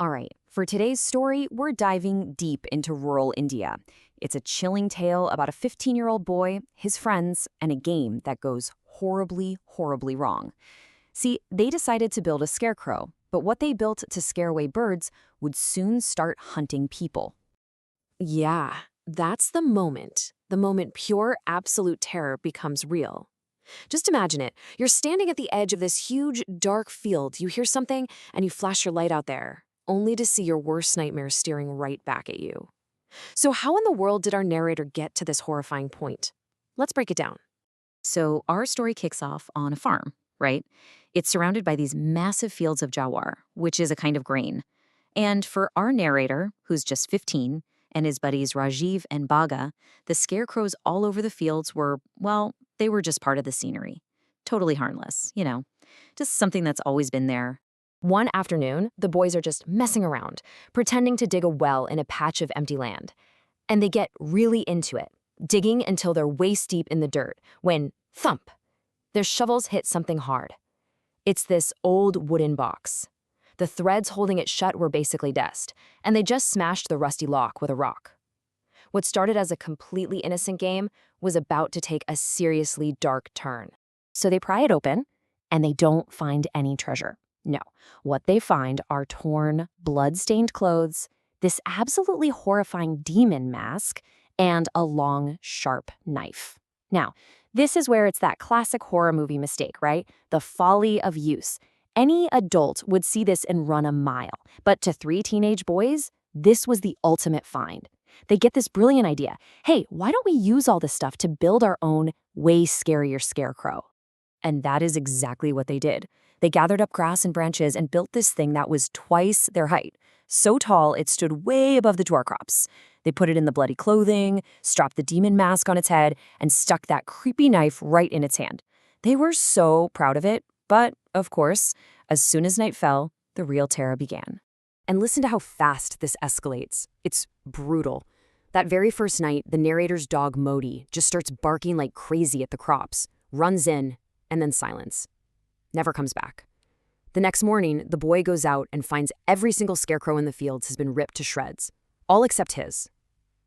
All right, for today's story, we're diving deep into rural India. It's a chilling tale about a 15-year-old boy, his friends, and a game that goes horribly, horribly wrong. See, they decided to build a scarecrow, but what they built to scare away birds would soon start hunting people. Yeah, that's the moment pure, absolute terror becomes real. Just imagine it. You're standing at the edge of this huge, dark field. You hear something, and you flash your light out there, only to see your worst nightmare staring right back at you. So, how in the world did our narrator get to this horrifying point? Let's break it down. So our story kicks off on a farm, right? It's surrounded by these massive fields of Jawar, which is a kind of grain. And for our narrator, who's just 15, and his buddies Rajiv and Baga, the scarecrows all over the fields were, well, they were just part of the scenery. Totally harmless, just something that's always been there. One afternoon, the boys are just messing around, pretending to dig a well in a patch of empty land. And they get really into it, digging until they're waist deep in the dirt, when, thump, their shovels hit something hard. It's this old wooden box. The threads holding it shut were basically dust, and they just smashed the rusty lock with a rock. What started as a completely innocent game was about to take a seriously dark turn. So they pry it open, and they don't find any treasure. No, what they find are torn, blood-stained clothes, this absolutely horrifying demon mask, and a long, sharp knife. Now, this is where it's that classic horror movie mistake, right? The folly of use. Any adult would see this and run a mile, but to three teenage boys, this was the ultimate find. They get this brilliant idea. Hey, why don't we use all this stuff to build our own way scarier scarecrow? And that is exactly what they did. They gathered up grass and branches and built this thing that was twice their height. So tall, it stood way above the Jawar crops. They put it in the bloody clothing, strapped the demon mask on its head, and stuck that creepy knife right in its hand. They were so proud of it, but, of course, as soon as night fell, the real terror began. And listen to how fast this escalates. It's brutal. That very first night, the narrator's dog Modi just starts barking like crazy at the crops, runs in, and then silence. Never comes back. The next morning, the boy goes out and finds every single scarecrow in the fields has been ripped to shreds, all except his.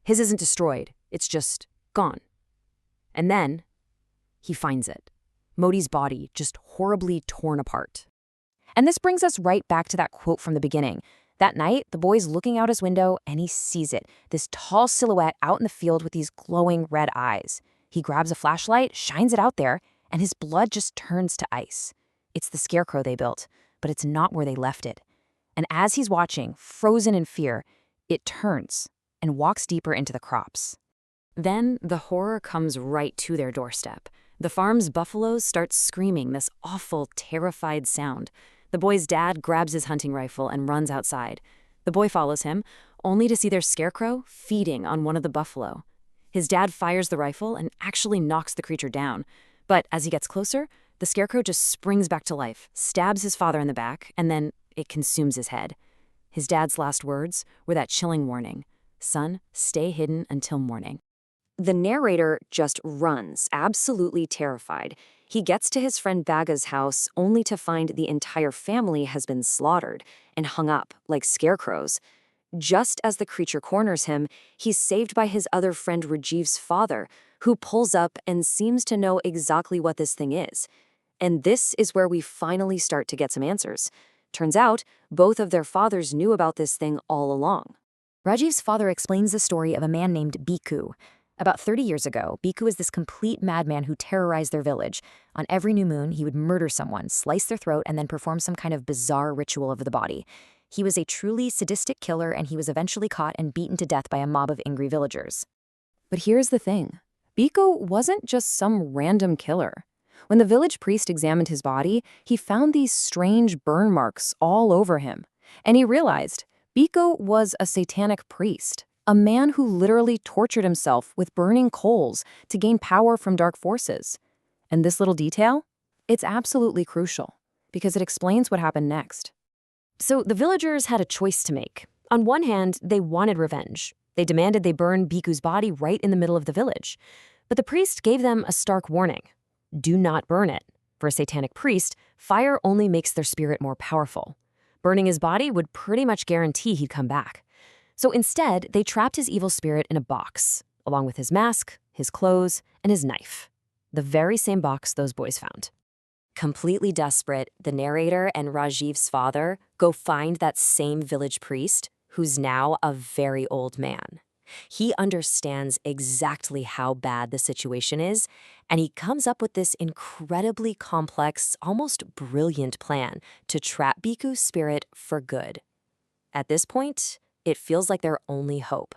His isn't destroyed, it's just gone. And then, he finds it. Modi's body just horribly torn apart. And this brings us right back to that quote from the beginning. That night, the boy's looking out his window and he sees it, this tall silhouette out in the field with these glowing red eyes. He grabs a flashlight, shines it out there, and his blood just turns to ice. It's the scarecrow they built, but it's not where they left it. And as he's watching, frozen in fear, it turns and walks deeper into the crops. Then the horror comes right to their doorstep. The farm's buffaloes start screaming this awful, terrified sound. The boy's dad grabs his hunting rifle and runs outside. The boy follows him, only to see their scarecrow feeding on one of the buffalo. His dad fires the rifle and actually knocks the creature down. But as he gets closer, the scarecrow just springs back to life, stabs his father in the back, and then it consumes his head. His dad's last words were that chilling warning, "Son, stay hidden until morning." The narrator just runs, absolutely terrified. He gets to his friend Baga's house only to find the entire family has been slaughtered and hung up like scarecrows. Just as the creature corners him, he's saved by his other friend Rajiv's father, who pulls up and seems to know exactly what this thing is. And this is where we finally start to get some answers. Turns out, both of their fathers knew about this thing all along. Rajiv's father explains the story of a man named Bhikkhu. About 30 years ago, Bhikkhu is this complete madman who terrorized their village. On every new moon, he would murder someone, slice their throat, and then perform some kind of bizarre ritual of the body. He was a truly sadistic killer, and he was eventually caught and beaten to death by a mob of angry villagers. But here's the thing. Bhikkhu wasn't just some random killer. When the village priest examined his body, he found these strange burn marks all over him. And he realized Bhikkhu was a satanic priest, a man who literally tortured himself with burning coals to gain power from dark forces. And this little detail? It's absolutely crucial, because it explains what happened next. So the villagers had a choice to make. On one hand, they wanted revenge. They demanded they burn Bhikkhu's body right in the middle of the village. But the priest gave them a stark warning. Do not burn it. For a satanic priest, fire only makes their spirit more powerful. Burning his body would pretty much guarantee he'd come back. So instead, they trapped his evil spirit in a box, along with his mask, his clothes, and his knife. The very same box those boys found. Completely desperate, the narrator and Rajiv's father go find that same village priest, who's now a very old man. He understands exactly how bad the situation is, and he comes up with this incredibly complex, almost brilliant plan to trap Biku's spirit for good. At this point, it feels like their only hope.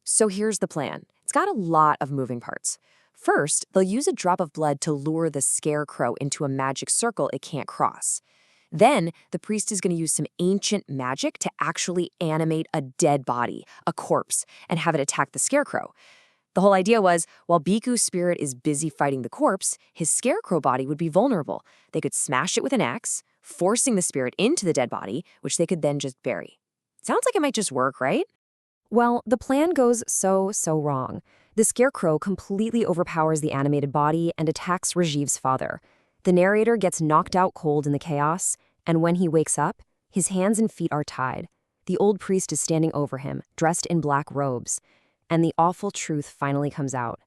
So here's the plan. It's got a lot of moving parts. First, they'll use a drop of blood to lure the Scarecrow into a magic circle it can't cross. Then, the priest is going to use some ancient magic to actually animate a dead body, a corpse, and have it attack the Scarecrow. The whole idea was, while Biku's spirit is busy fighting the corpse, his Scarecrow body would be vulnerable. They could smash it with an axe, forcing the spirit into the dead body, which they could then just bury. Sounds like it might just work, right? Well, the plan goes so wrong. The Scarecrow completely overpowers the animated body and attacks Rajiv's father. The narrator gets knocked out cold in the chaos, and when he wakes up, his hands and feet are tied. The old priest is standing over him, dressed in black robes, and the awful truth finally comes out.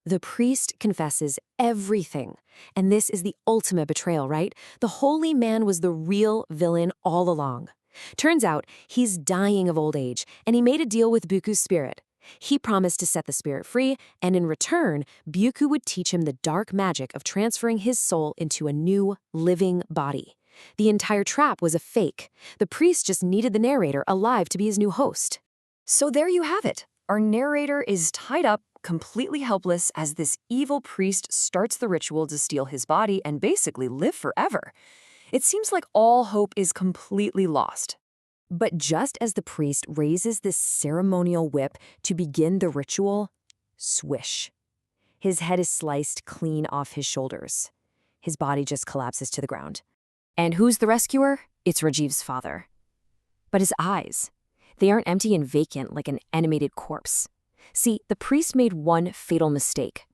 The priest confesses everything, and this is the ultimate betrayal, right? The holy man was the real villain all along. Turns out, he's dying of old age, and he made a deal with Biku's spirit. He promised to set the spirit free, and in return, Biku would teach him the dark magic of transferring his soul into a new, living body. The entire trap was a fake. The priest just needed the narrator alive to be his new host. So there you have it. Our narrator is tied up, completely helpless, as this evil priest starts the ritual to steal his body and basically live forever. It seems like all hope is completely lost. But just as the priest raises this ceremonial whip to begin the ritual, swish. His head is sliced clean off his shoulders. His body just collapses to the ground. And who's the rescuer? It's Rajiv's father. But his eyes, they aren't empty and vacant like an animated corpse. See, the priest made one fatal mistake.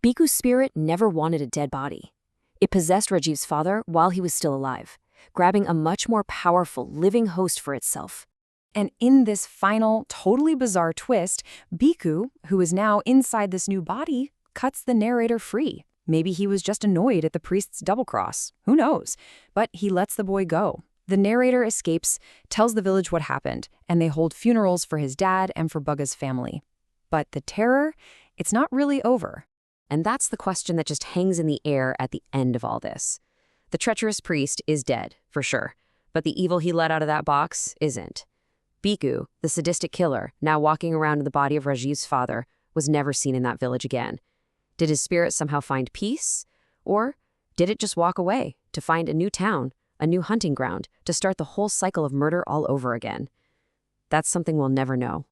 Biku's spirit never wanted a dead body. It possessed Rajiv's father while he was still alive, grabbing a much more powerful living host for itself. And in this final, totally bizarre twist, Biku, who is now inside this new body, cuts the narrator free. Maybe he was just annoyed at the priest's double-cross. Who knows? But he lets the boy go. The narrator escapes, tells the village what happened, and they hold funerals for his dad and for Bugga's family. But the terror, it's not really over. And that's the question that just hangs in the air at the end of all this. The treacherous priest is dead, for sure, but the evil he let out of that box isn't. Biku, the sadistic killer, now walking around in the body of Rajiv's father, was never seen in that village again. Did his spirit somehow find peace? Or did it just walk away to find a new town, a new hunting ground, to start the whole cycle of murder all over again? That's something we'll never know.